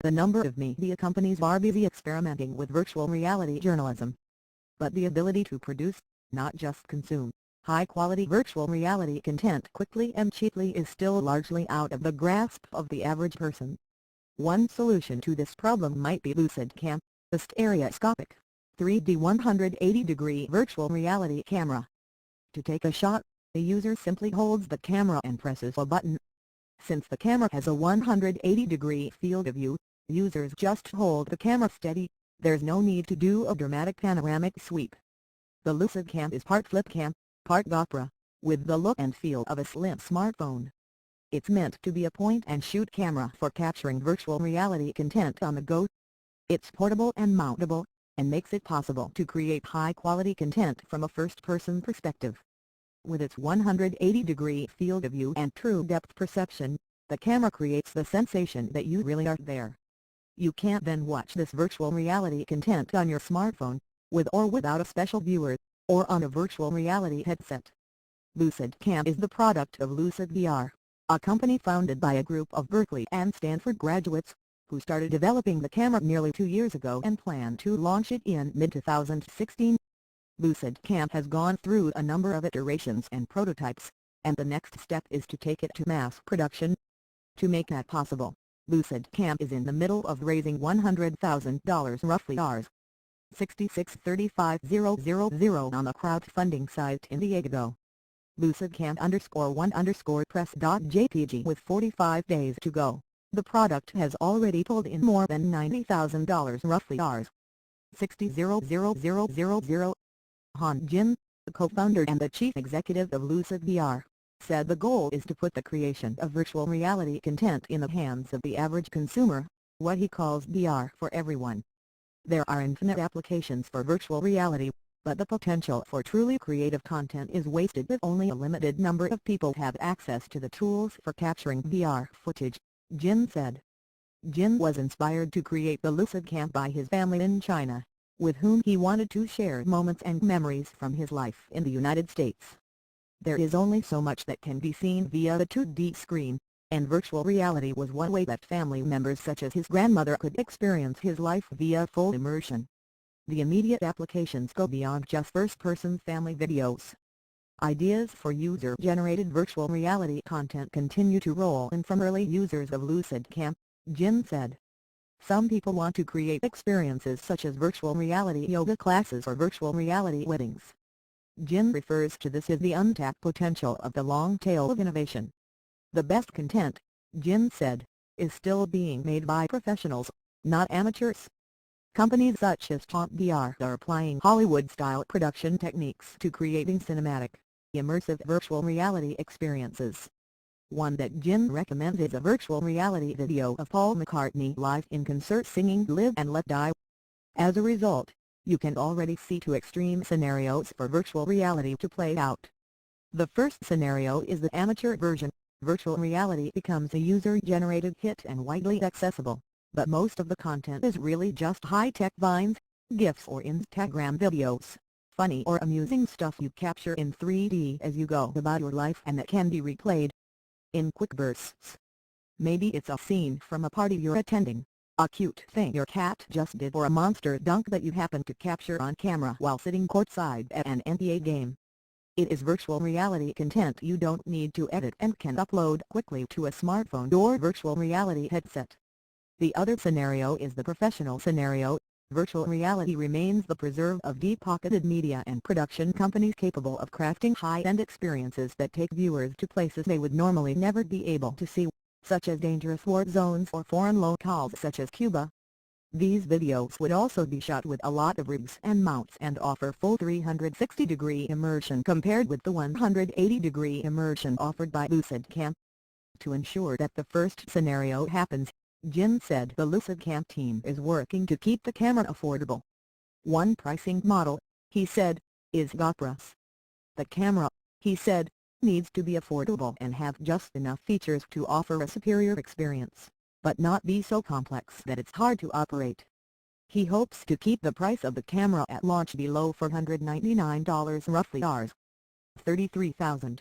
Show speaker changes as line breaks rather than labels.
The number of media companies are busy experimenting with virtual reality journalism. But the ability to produce, not just consume, high-quality virtual reality content quickly and cheaply is still largely out of the grasp of the average person. One solution to this problem might be LucidCam, a stereoscopic, 3D 180-degree virtual reality camera. To take a shot, the user simply holds the camera and presses a button. Since the camera has a 180-degree field of view, users just hold the camera steady. There's no need to do a dramatic panoramic sweep. The LucidCam is part flip cam, part GoPro, with the look and feel of a slim smartphone. It's meant to be a point-and-shoot camera for capturing virtual reality content on the go. It's portable and mountable, and makes it possible to create high-quality content from a first-person perspective. With its 180-degree field of view and true depth perception, the camera creates the sensation that you really are there. You can then watch this virtual reality content on your smartphone, with or without a special viewer, or on a virtual reality headset. LucidCam is the product of Lucid VR, a company founded by a group of Berkeley and Stanford graduates, who started developing the camera nearly 2 years ago and plan to launch it in mid-2016. LucidCam has gone through a number of iterations and prototypes, and the next step is to take it to mass production. To make that possible, LucidCam is in the middle of raising $100,000 roughly $66,35000 on the crowdfunding site Indiegogo. LucidCam_1_press.jpg with 45 days to go, the product has already pulled in more than $90,000 roughly $60,000. Han Jin, the co-founder and the chief executive of Lucid VR, said the goal is to put the creation of virtual reality content in the hands of the average consumer, what he calls VR for everyone. There are infinite applications for virtual reality, but the potential for truly creative content is wasted if only a limited number of people have access to the tools for capturing VR footage, Jin said. Jin was inspired to create the LucidCam by his family in China, with whom he wanted to share moments and memories from his life in the United States. There is only so much that can be seen via the 2D screen, and virtual reality was one way that family members such as his grandmother could experience his life via full immersion. The immediate applications go beyond just first-person family videos. Ideas for user-generated virtual reality content continue to roll in from early users of LucidCam, Jin said. Some people want to create experiences such as virtual reality yoga classes or virtual reality weddings. Jin refers to this as the untapped potential of the long tail of innovation. The best content, Jin said, is still being made by professionals, not amateurs. Companies such as Top VR are applying Hollywood-style production techniques to creating cinematic, immersive virtual reality experiences. One that Jin recommends is a virtual reality video of Paul McCartney live in concert singing Live and Let Die. As a result, you can already see two extreme scenarios for virtual reality to play out. The first scenario is the amateur version. Virtual reality becomes a user-generated hit and widely accessible, but most of the content is really just high-tech vines, GIFs or Instagram videos, funny or amusing stuff you capture in 3D as you go about your life and that can be replayed in quick bursts. Maybe it's a scene from a party you're attending, a cute thing your cat just did, or a monster dunk that you happen to capture on camera while sitting courtside at an NBA game. It is virtual reality content you don't need to edit and can upload quickly to a smartphone or virtual reality headset. The other scenario is the professional scenario. Virtual reality remains the preserve of deep-pocketed media and production companies capable of crafting high-end experiences that take viewers to places they would normally never be able to see, such as dangerous war zones or foreign locales such as Cuba. These videos would also be shot with a lot of rigs and mounts and offer full 360-degree immersion compared with the 180-degree immersion offered by LucidCam. To ensure that the first scenario happens, Jin said the LucidCam team is working to keep the camera affordable. One pricing model, he said, is GoPro's. The camera, he said, needs to be affordable and have just enough features to offer a superior experience, but not be so complex that it's hard to operate. He hopes to keep the price of the camera at launch below $499 roughly $33,000.